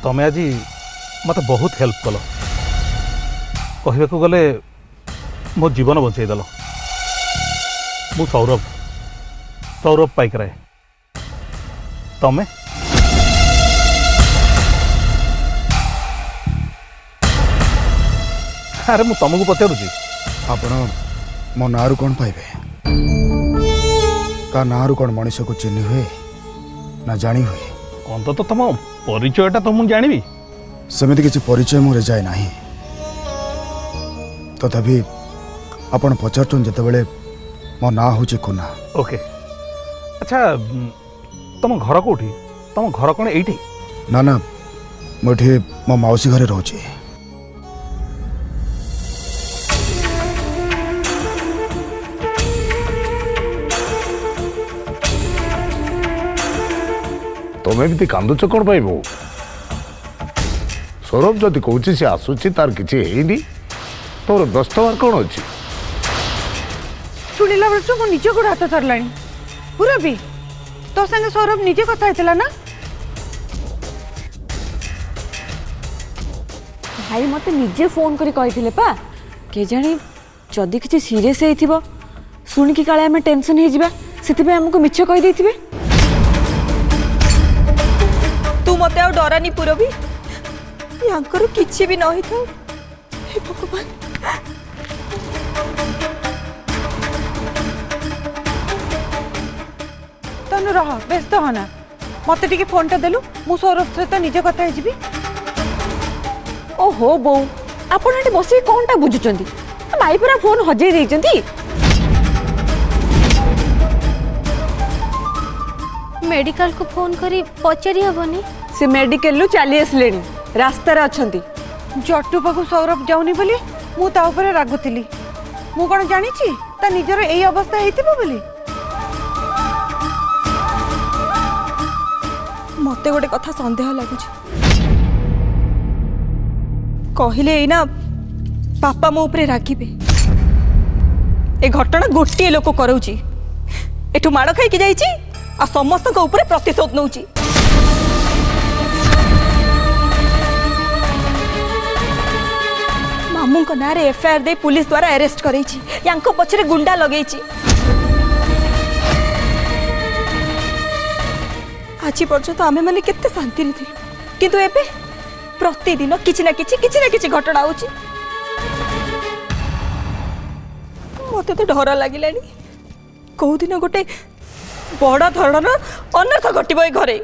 तमें आज मत बहुत हेल्प कल कहवाक गले मो जीवन बचेदेल मु सौरभ सौरभ पाइकराय तमें अरे मु तुमको पचारुची आपण मो नारु कौन पाइबे का नारु कौन मनीष को चिन्ह हुए ना जानी हुए अंत तो तुम परिचयटा तो मुझे जानी सेमती किसी परिचय मोर जाए ना तथापि आपण पचारुन जितेबले मो ना हूँ कुना। ओके अच्छा तुम घर कौटी तुम घर कौन एठी ना ना मुझे मो मौसी घरे रोचे तुम्हें भी कांदुच कौन पाइब सौरभ जदि कौच सी आसूची तार किसी है तोर दस्त बार कौन अच्छी शुणिला बेलू मो निज गोड़ हाथ थरला पूरा भी तो संगे सौरभ निजे कथा होता ना भाई मत निजे फोन करी कही पा के जानी जदि किसी सीरियस हो शुणिकी काले आम टेंशन हो आमको मिछ कहीदे तू मत आ डरानी पूरबी यांकर किछि भी नहीं था हे भगवान तनु रह व्यस्त होना मत टिके फोनटा देलु मु सौरभ सहित निजे कथा हेजिबी। ओहो बो आपण एठी बसी कोनटा बुझुचंती माई पूरा फोन हजेई देइचंती मेडिकल को फोन करी पचारि हेबनी से मेडिकल लु चली आसलेनी रास्ता रे अछंती जट्टू पाखु सौरभ जाऊनी बोली मु ता ऊपर रागुतिली मु कोन जानी छी ता निजर एई अवस्था हेतिबो बोली मते गोटे कथा संदेह लगुच कहले एना पापा मो ऊपर रागिबे ए घटना गोटे लोक करउची एठू माड़ खाई के जाईची आ समस्त को ऊपर प्रतिशोध नउची मामू को नारे एफआईआर दे पुलिस द्वारा अरेस्ट करैची यांको पछरे गुंडा लगैची आज पर्यंत आमे माने केते शांति रे थिलु किंतु एबे प्रतिदिन किछि ना किछि घटना होची मते तो डर लागिलानी को दिन गोटे बड़ धरणर अनर्थ घटिबो ए घरे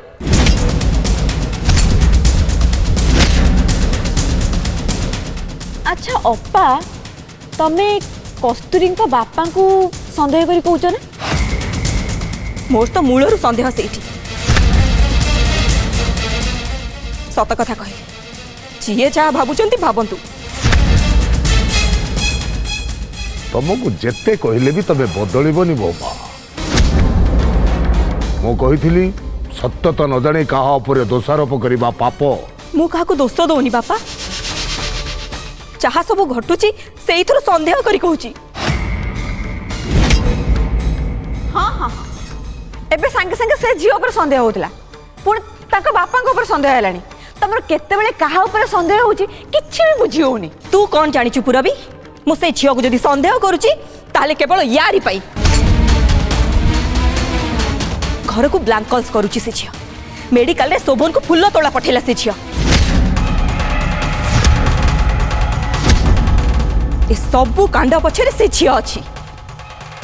अच्छा अप्पा तमे कस्तूरी बापा को संदेह करी कहूच ना मोर तो मूलर संदेह सेठी सत कथा कहे जीए जहाँ भावुंट भावतु तुमको जेते कहले भी तबे बदलबनी बो माँ मु कही सत्यता न जाने कहा उपरे दोषारोप करवा पाप मु कहा दोष दौनी बापा जहाँ सब घटुची से संदेह करी कहूची हाँ हाँ एबे संगे संगे से झील उपर संदेह होता पुणी ताका बापा ऊपर संदेह है तमर केतेबेले कहा ऊपर संदेह होची किछि भी बुझी होनी तू कौन जानिचु पुरबी मु से झील को जदि संदेह करुची ताले केवल यारी पाई घर को ब्लैंक कॉल्स करुची से झील मेडिकल रे शोभन को फुल्ल तोड़ा पठेला से झील ए सबु कांड पछरे से झील अछि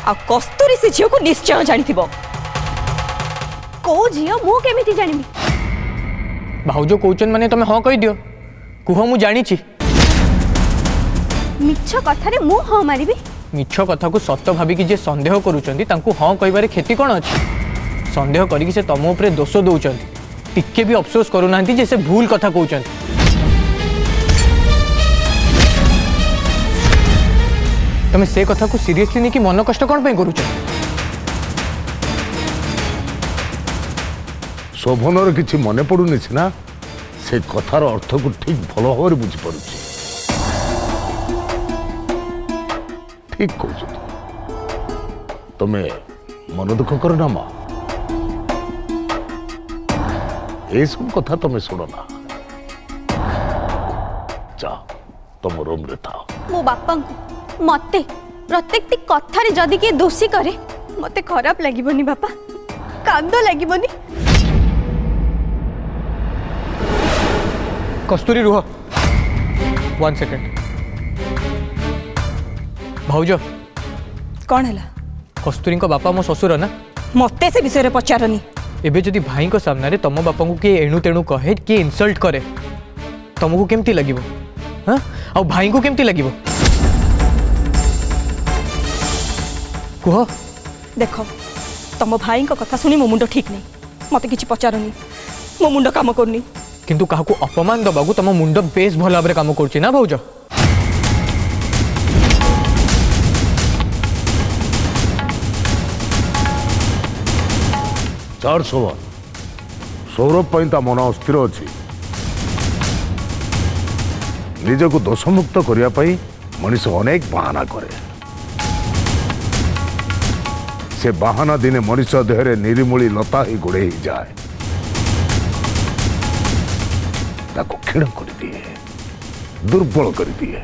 आ कस्तूरी से झील को निश्चय जानिथिबो को झील मु केमिति जानिबी भाउजो कौचन माने तमे हाँ कहि दियो कुह मु जानी छी मिछ कथारे मु हाँ मारिबी मिछ कथा को सत्य भाबी कि जे संदेह करूचंती तांकु हाँ कहबारे खेती कोन अछि संदेह करी कि से तम ऊपर दोष दउचंती टिके भी अफसोस करू नांती जे से भूल कथा कहउचंती तमे से कथा को सीरियसली नहीं कि मन कष्ट कोन पे करूचंती शोभनर किसी मन पड़ुनी सीना से कथार अर्थ को ठीक भल भाव बुझीपार ठीक कह तुम्हें मन दुख कर ना माँ ये सब कथा तुम्हें शुण ना जा तुम रूम रे था। मो बापा मते प्रत्येक कथारे जदि किए दोषी करे मते खराब लागिबनी बापा, कांद लागिबनी। कस्तूरी रुह 1 सेकेंड। भाउज कौन है? कस्तूरी को बापा मो ससुर ना, मते से विषय पचारनी। एबे जदि भाई को सामने तुम बापा को किए एणु तेणु कहे किए इनसल्ट करे तुमको केमती लगिबो? हाँ आ भाई को केमती लगिबो कुह? देख तुम भाई को कथा सुनी मो मुंड ठीक नहीं, मते किछि पचारनी, मो मुंड काम करनी। किंतु काहू अपमान दबाकू तुम मुंड बेस भल भाव काम कर ना भाउज। चार सवाल सौरभ पर ता मन अस्थिर अच्छी निजक दोषमुक्त करने मनीष अनेक बाहाना करे। से बाहाना दिने मनीष देहरे निरीमूली लता ही गोड़े ही जाए, ताको क्षीण कर दिए, दुर्बल कर दिए।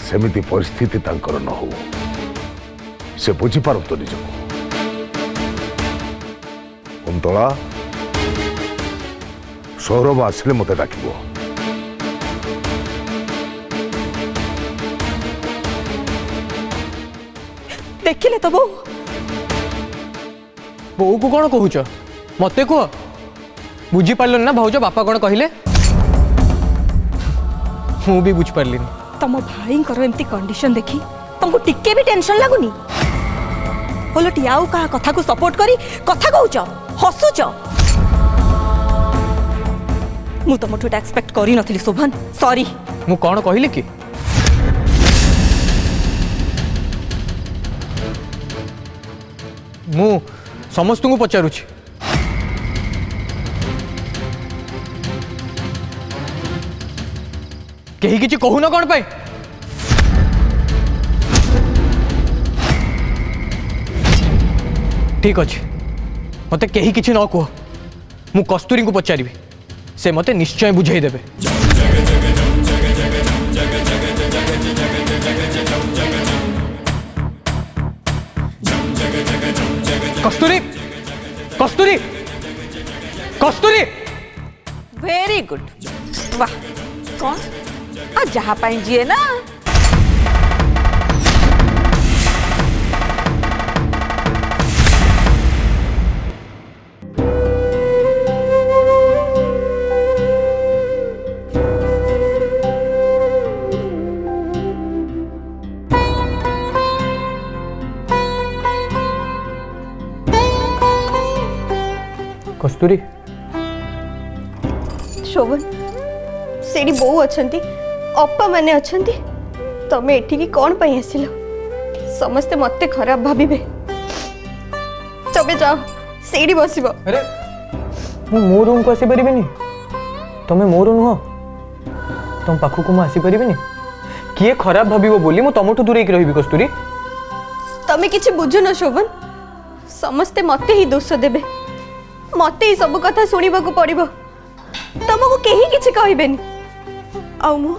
सेमिति परिस्थिति तांकर न हो, से बुझी पारत निजको। कुंतला सौरभ आसिले मते डाकिबो। देखिले तो बो को कौन कहूच मत कह बुझी पार्ल ना भाउज बापा कौन कहले? मु भी बुझी पार्ली। तम भाई एमती कंडीशन देखी तुमको टिके भी टेंशन लगुनी? ओलटी आउ कहा कथा को सपोर्ट करी कथा कहूच हसुच। मु तुमठू एक्सपेक्ट करी नथली शोभन, सॉरी। मु कौन कहली कि मु समस्त को पचारुछि कहीं किछि कहून कौन पाई? ठीक अच्छे मते कहीं किछि न कह, मु कस्तूरी को पचारि से मते निश्चय बुझाई देबे। कस्तूरी कस्तूरी कस्तूरी। वेरी गुड, वाह। कौन आ जहाँ पाई जिए ना। कस्तूरी शोभन सेठी बो अच्छंती, अप्पा माने अच्छंती, तमे एठी की कौन पई आसिलो? समस्ते मते खराब भाबिबे। तबे जाओ सेठी बसिबो। अरे मो रूम को आसी परिबिनी? तमे मोर नुह, तुम पाखु को मु आसी परिबिनी? किए खराब भाबिबो बोली मु तमठु दूरेक रहिबी कस्तूरी? तमे किछि बुझु न शोभन, समस्ते मते ही दोष देबे, मते ही सब कथा सुनिबाकू पड़िबो, तमको केही किछि कहबेनी। आउ मु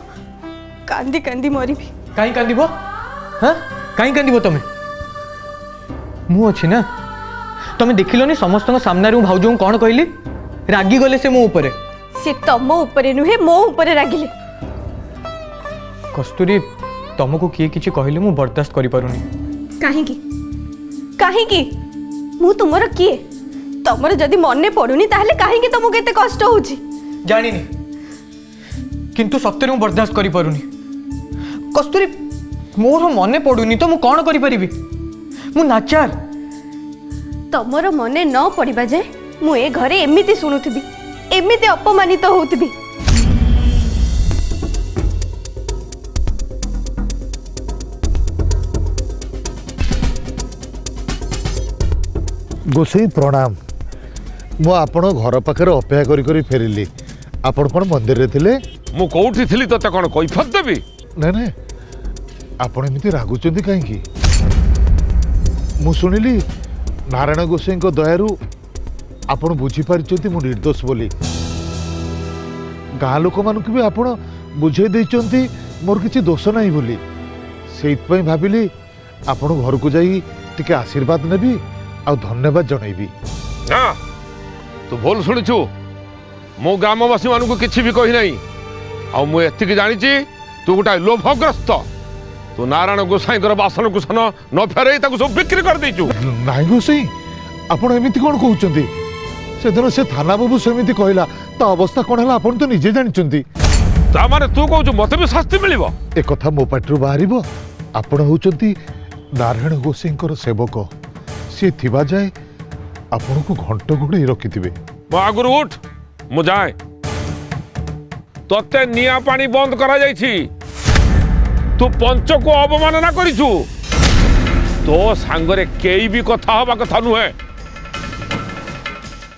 कांदी कांदी मरिबी। काई कांदीबो? हां काई कांदीबो तमे? मु अछि ना, तमे देखिलोनी समस्त सामने रू भाउजो कोन कहली? रागी गले से मो ऊपर। से तम ऊपर नुहे मो ऊपर रागिले। कस्तूरी तुमको किए किछि कहले मु बर्दाश्त करि पारुनी। काहेकी काहेकी मु तुमर किए? तमर जदि मने पडुनी ताहले काहेकी तुमको केते कष्ट होउची? जानिनी किंतु सत्य मु बर्दाश्त करि पारुनी। कस्तूरी मोर मने पडुनी तो मु कोन करि परिबी? मु नाचार। तमर मने न पड़िबा जे मु ए घरे एमिति सुनुथबी, एमिति अपमानित होउथबी। गोसाई प्रणाम। मु आपण घर पाखे अपेक्षा करी करी फेरिली। आपण कौन मंदिर रे थिले? मु कोठी थिली तते कोन कैफत देबी? ना ना आपण एमिति रागुचंदी काहेकी? मु सुनिली नारायण गोसाई को दयारु आपण बुझी पारिचंती मु निर्दोष बोली। गाँ लोक मानक भी आपण बुझे देइचंती मोर किछि दोष नाही बोली सेइतपई भाबिली आपण घर को जाई टिके आशीर्वाद नेबी आ धन्यवाद जणैबी। ना तू भूल शुणुचु मो ग्रामवासी मानक किछि भी कही नाही आ मु एतिक जानिछि तू गोटा लोभग्रस्त तू नारायण गोसाईंकर बासन कुसन न फेरई ताकू सब बिक्री कर देइचु। नाही गोसाई आपण एमिति कोन कहउचंती से दिन से थाना बाबू सेमिति कहला ता अवस्था कोन हला आपण तो निजे जानिचंती। ता माने तू कहउचु मते भी शास्ति मिलिबो ए कथा मो पाटरू बाहरिबो आपण होउचंती नारायण गोसाईंकर सेवक से थिबा जाए आपण को घंट घोड़े रखिथिबे। मो आगुर उठ मु जाए तते निया पानी बंद करा जाइछि तू पंच को अवमानना करिछु तो सांगरे केई भी कथा हवा कथा नुहे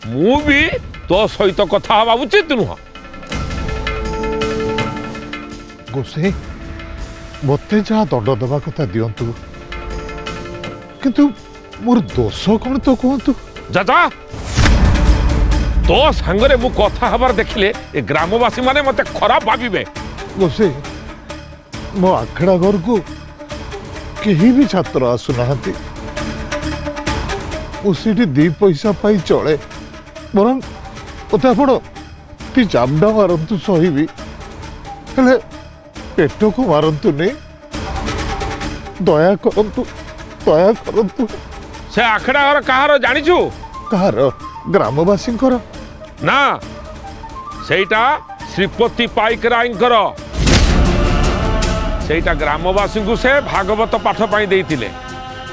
मु भी तो सहित कथा हवा उचित नुह। गोसाई मते जहाँ दंड दबा कथा दियंतु किंतु मोर दोष कौन तो कहतु। जाजा तो सांगरे मु कथा हबार देखिले ए ग्रामवासी माने मते खराब भाबिबे। गोसाई मो आखड़ा घर को केही भी छात्र आसुनाहांती उसीटी दी पैसा पाई चले बरं मते आपण ती जामडा मारंतु सहीबी हेले पेट को मारंतु नहीं दया करंतु। से आखड़ा घर कहार जानिछु कहार ग्रामवासी ना सेटा श्रीपति पाइकराईंकर सेटा ग्रामवासी को से भागवत पाठ पाई देइतिले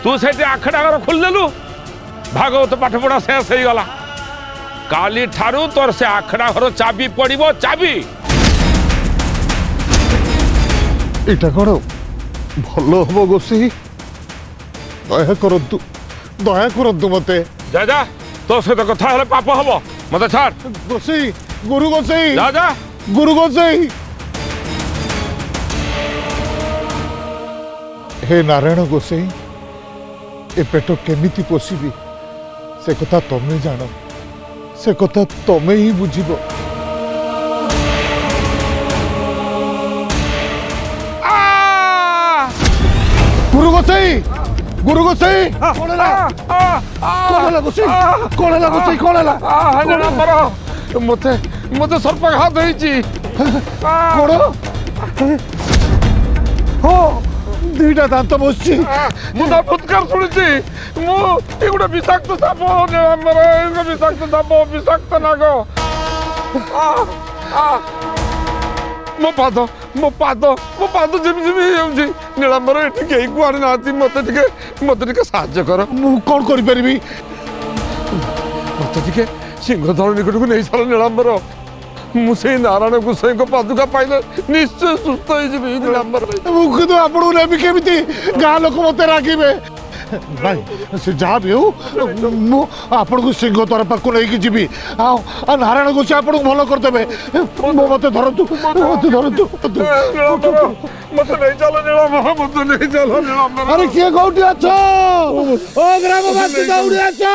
तू सेठी आखड़ा घर खोलदेलु भागवत पाठ पढ़ा शेष हो गला काली ठारू तोर से आखड़ा घर चाबी पड़िबो चाबी। एटा कौन भल हम गोसाई दया करंतु मते। जा जा तो सहित कथा हेले पाप हबो मते छाड़। गोसाई गुरु गोसाई जा जा गुरु गोसाई हे नारायण गोसाई ए पेट केमिति पोषिबी से कथा तमे जान से कथा तमे ही बुझिबो। गुरु गोसाई कौन है गोसाई मते मते सर्प घात होईची कौन हो दुईटा दांत बसची मुना फुटकार सुनिची मु एगुडा विषाक्त साप निळंबर एगुडा विषाक्त साप विषाक्त नाग मो पाद जिमी जिमी होउची निळंबर एठी केही कुआरी नाती मते टिके साहाय्य कर। मु कौन करि परिबी मते टिके सिंहधर निकट को नहीं साल निळंबर मु से नारायण गोसाई को पादुका पाइले निश्चय सुस्थ हो जिबी निळंबर मुख तो आपन नेबी केमिति गाँ लोक मते राखिबे भाई से जहाँ भी हो मु आपन को सिंह द्वार पाक नहीं कि जीवी आ नारायण गोसाई आपन को भलो कर देबे मते धरतु मते नहीं चलो निळंबर मते नहीं चलो निळंबर। अरे के गौटी अछो ओ ग्रामवासी दौड़ी अछो।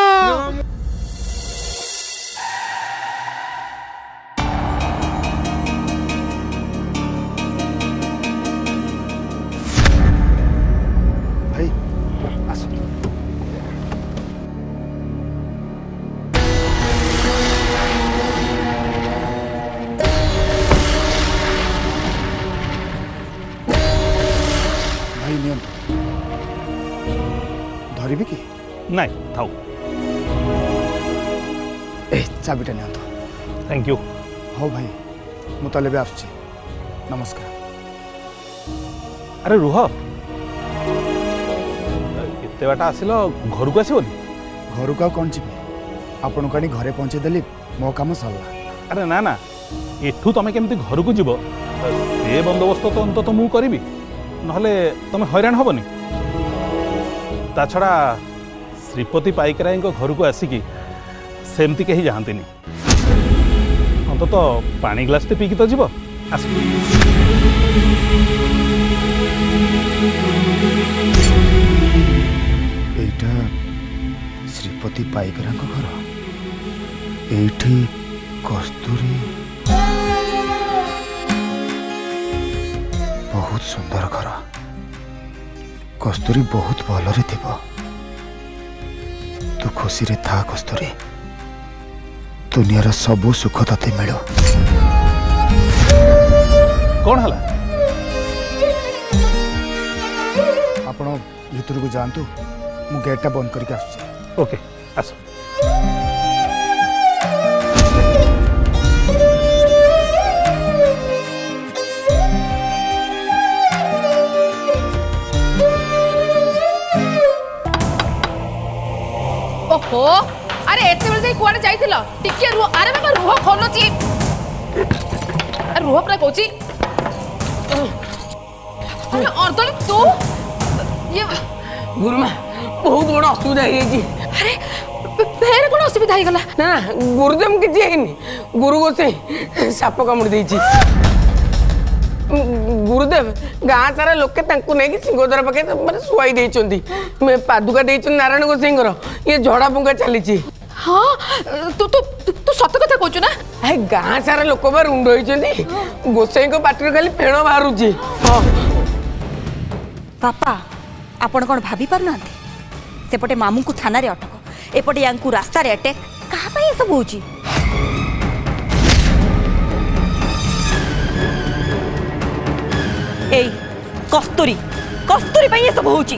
धरबी कि ନାଇଁ ଥାଉ। ए चाबिटा नियंतु। Thank you. हो भाई मु ताले भी आसुची नमस्कार। अरे रुह एते बाटा आसिल घर को आसबनी घर को कौन जीवी आपन को घरे पहुँचे देली मो काम सरला। अरे ना ना एठू तुम केमती घर को जीव से बंदोबस्त तो अंत मु करी नहले तुम हैरान हबनी। ता छड़ा श्रीपति पाइकराई घर को आसिकी सेमती कहीं जाती अंत तो पानी ग्लास टे पीकी तो जीव आस। एटा श्रीपति पाइकरा घर एठी कस्तूरी बहुत सुंदर घर कस्तूरी बहुत भलरे थिब तू खुशी रे था कस्तूरी दुनियार सबू सुख तते मिलो कौन हला आपण भीतर को जानतु मु गेटा बंद करके आसुची ओके आस ओहो अरे एते बेले कुआडे जाइथिल टिके रुह अरे बाबा रुह खोलुची रुह पर कहूची अरे अर्दल तू ये गुरुमा बहुत बड़ असुविधा है अरे फेर कोन असुविधा हो गला ना गुरुदेव किसी है गुरु गोसे साप कामुड़ी देछि गुरुदेव गाँ सारा लोके तांकु नहीं सिंहद्वार पाखे माने सुआई देइचंदी मैं पादुका देइचन नारायण गोसाईंकर ये झड़ा फुंका चलीछि हाँ तू तू तू सत कथा कहछु ना ए गाँ सारा लोक बा रुंड होइचंदी गोसाई को पाटिर खाली फेण बाहरुछि बापा आपण कौन भाभी पार सेपटे मामू को थाना रे अटक एपटे यांकु रास्ता रे अटैक कहा पाई सब होची ए कस्तूरी कस्तूरी पाई ये सब होची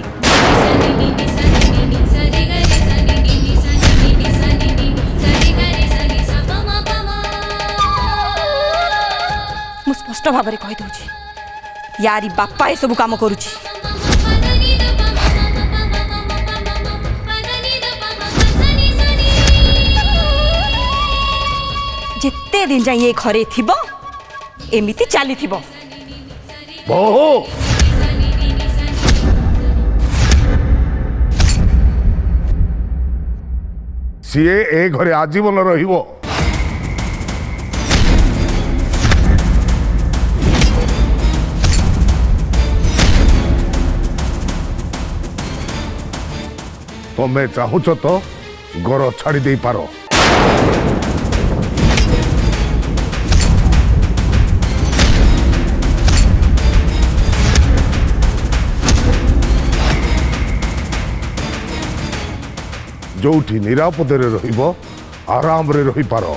मु स्पष्ट भाव में कहि दउची यारी बापा ए सब काम करूची जिते दिन जाए ये घरे थिबो एमिति चाली थिबो बहु सीए ए घरे आजीवन रहिबो तमें चाहूच तो घर छाड़ी दे पारो जोठी निरापदे रहिबो आराम रे रही पारो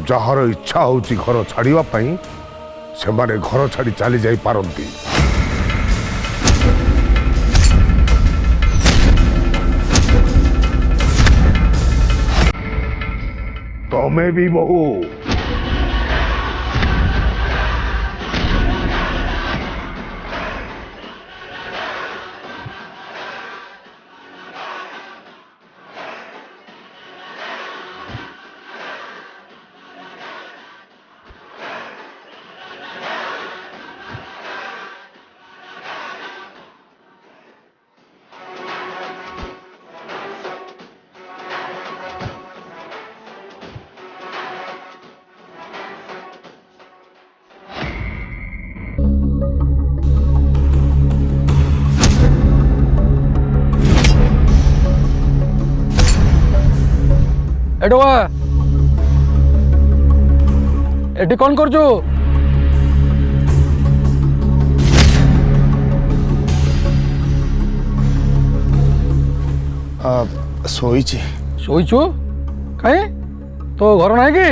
जहार इच्छा होची घर छाड़िबा पई से माने घर छाड़ी चली जाई पारंती तमें भी बहु एडवा एटी कौन कर सोईची शोचु कहीं तो घर ना कि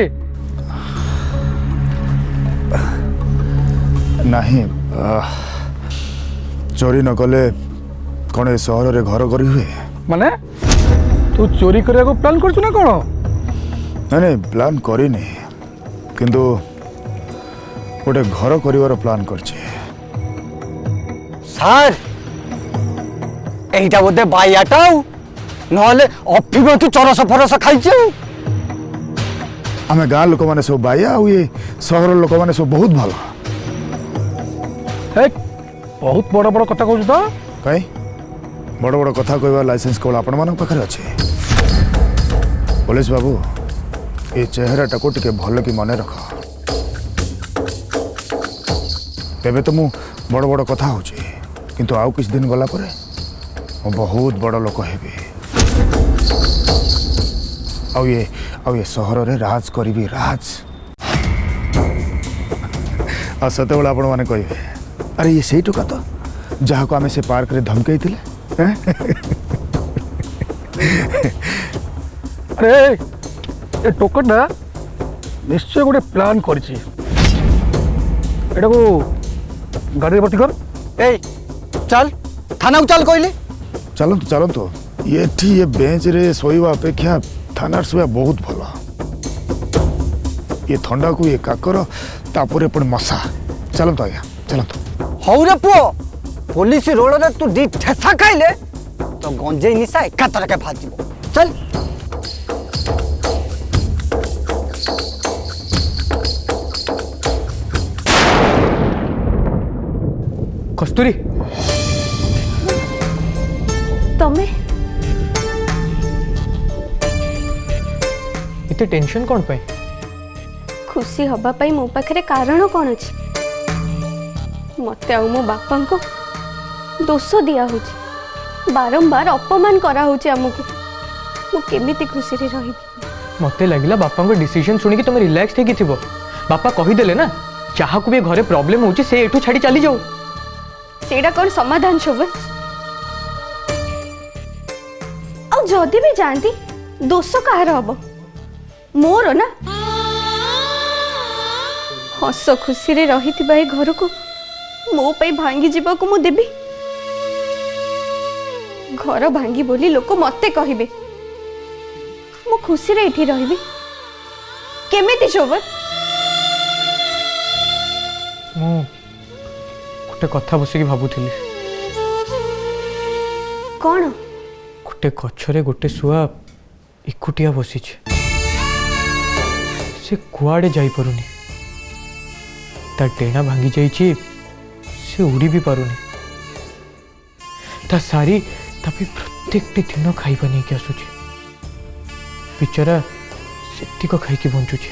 नहीं चोरी न कले कौन ए सहर रे घर करी हुए माने तू चोरी करने को प्लान कर ना कौन नहीं नहीं प्लान करिनी किंतु गोटे घर करिवार प्लान करछे सर एटा बोधे बाइयाटाऊ नहले अफिम तू चरस फरस खाइछु आमे गाँ लोक माने सब बाइया आ ये सहर लोक माने सब बहुत भल बहुत बड़ बड़ कथा कहू तो कई बड़ बड़ कथा कहवा लाइसेंस केवल आपण मान पाखे अच्छे पुलिस बाबू ये चेहराटा को टिके भल कि मन रख तेबे तो मु बड़ बड़ कथा होची किंतु आउ किछ दिन गला परे मु बहुत बड़ लोक हेबी आउ ये सहर रे राज करीबी राज आ सतेबेले आपण माने कहबे अरे ये सेही टोका तो जहाँ को आमे से पार्क रे धमकाई थिले हैं? अरे ए टोकन ना निश्चय गोटे प्लान करछि एटा को गाड़ी भर्ती कर ए चल थाना को चल कहले चलतु चलतु ये बेंच रे सोईवा अपेक्षा थाना सोया बहुत भल ये थंडा को ये काकर तापर पुणी मशा चलतु आज्ञा चलतु हौ रे पुओ पुलिस रोड रे तू दी ठेसा खाइले तो गंजेई निशा एका तरह के भाजिबो चल कस्तूरी तमे इते टेंशन कौन पाई खुशी हवा पाई मो पाखरे कारण कौन अछि मते आ मो बापा को दोष दिया होछि बारंबार अपमान करा होछि हमको मु केमिति खुशी रे रही मते लगिला बापा को डिसीजन सुनी कि तुम रिलैक्स थे कि थिबो बापा कहि देले ना जहाँ को भी घरे प्रॉब्लम होछि से एठू छाड़ी चली जाओ सेडा कौन समाधान शोभन आ जदि भी जानती दोष कहार हम मोर ना हस खुशी रे रही ए घर को मो पे भांगी जीवा को मु देबी घर भांगी बोली लोक मते कहिबे मु खुशी रे इठी रहिबी केमिति शोभन मु गोटे कथा बसिकी भाबुथिली कौन गोटे गछरे गोटे शुआ एकुटिया बसिछ से कुआडे जाई परुनी ता टेना भांगी जाइछि से उड़ी भी पारुनी ता सारी तापे प्रत्येक दिन खाइबा नहीं के आसुछि बिचारा सेतिक खाइकी बंचुछि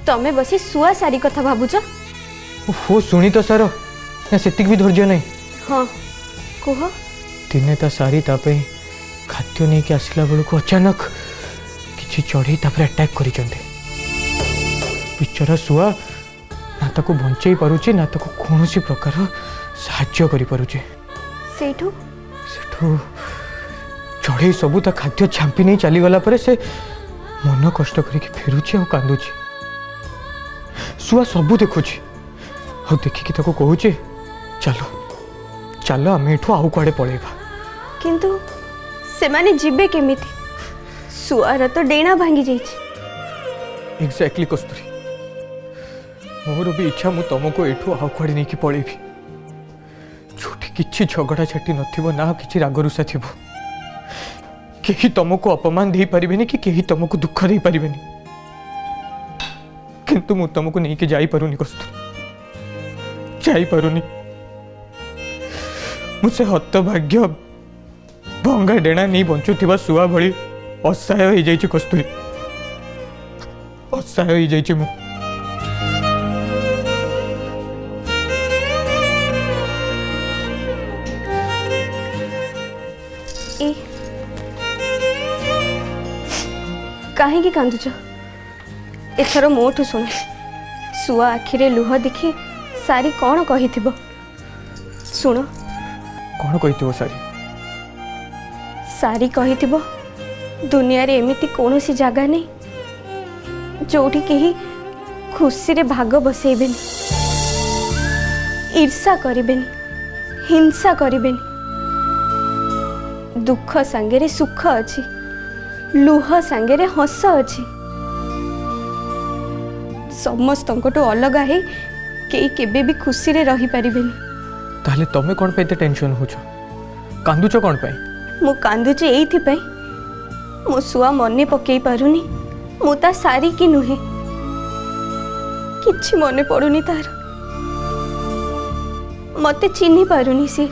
तमे बसी सुआ सारी कथा भाबुछ ओहो सुनी तो सारो ना सेतिक भी धैर्य नहीं हाँ कुह दिने ता सारी तापे खाद्य नहीं के आसिला बेलू को अचानक किछि चढ़ी तापर अटैक करिचंते बिचारा सुआ ना ताको बंचई पारुछि ना ताको कोनोसी प्रकार साहाय्य करि पारुछि सेठू सेठू चढ़ई सबू ता खाद्य छांपी नहीं चली गला परे से मन कष्ट करिक फेरुछि और कांदुछि सुआ सबू देखुछि और देखिकी ताको कहूछि चलो चलो आम एठू आउ कुआडे पळेबा किंतु से माने जिबे केमिति सुआर तो डेना भांगी जाइछि एग्जैक्टली कस्तूरी मोर भी इच्छा मु तुमको एठू आउ कुआडे नहीं कि पळेबी छोटी किछि झगड़ा छाटी नथिबो ना किछि रागरुषा थिबो केही तुमको अपमान दे परिबेनी कि केही तुमको दुख दे परिबेनी किंतु मु तुमको नहीं कि जाई परुनी कस्तूरी जाई परुनी मुझे हतभाग्य भंगा डेणा नहीं बंचुथिबा सुआ भली असहाय हो जाइछि कस्तूरी असहाय हो जाइछि मु कहीं कांदुच एथर मोठू शुण सुआ आखिरे लुह देखी सारी कौन कही शुण कौन कही सारी सारी कही दुनिया रे एमिति कौनसी जगह नहीं जोठी कहीं खुशी रे भाग बसेबेनी ईर्षा करिबेनी हिंसा करिबेनी दुख सांगे सुख अच्छी लुह सांगे हस अच्छी समस्त अलग है कई केबे भी खुशी रे रही पारिबेनी ताहले तमे कोन पे टेंशन होछ कांदुच कोन पे मु कांदुची एइथि पे मो सुआ मने पकई पारुनी मु ता सारी की नुहे किछि मने पड़ुनी तार मते चिन्ही पारुनी सी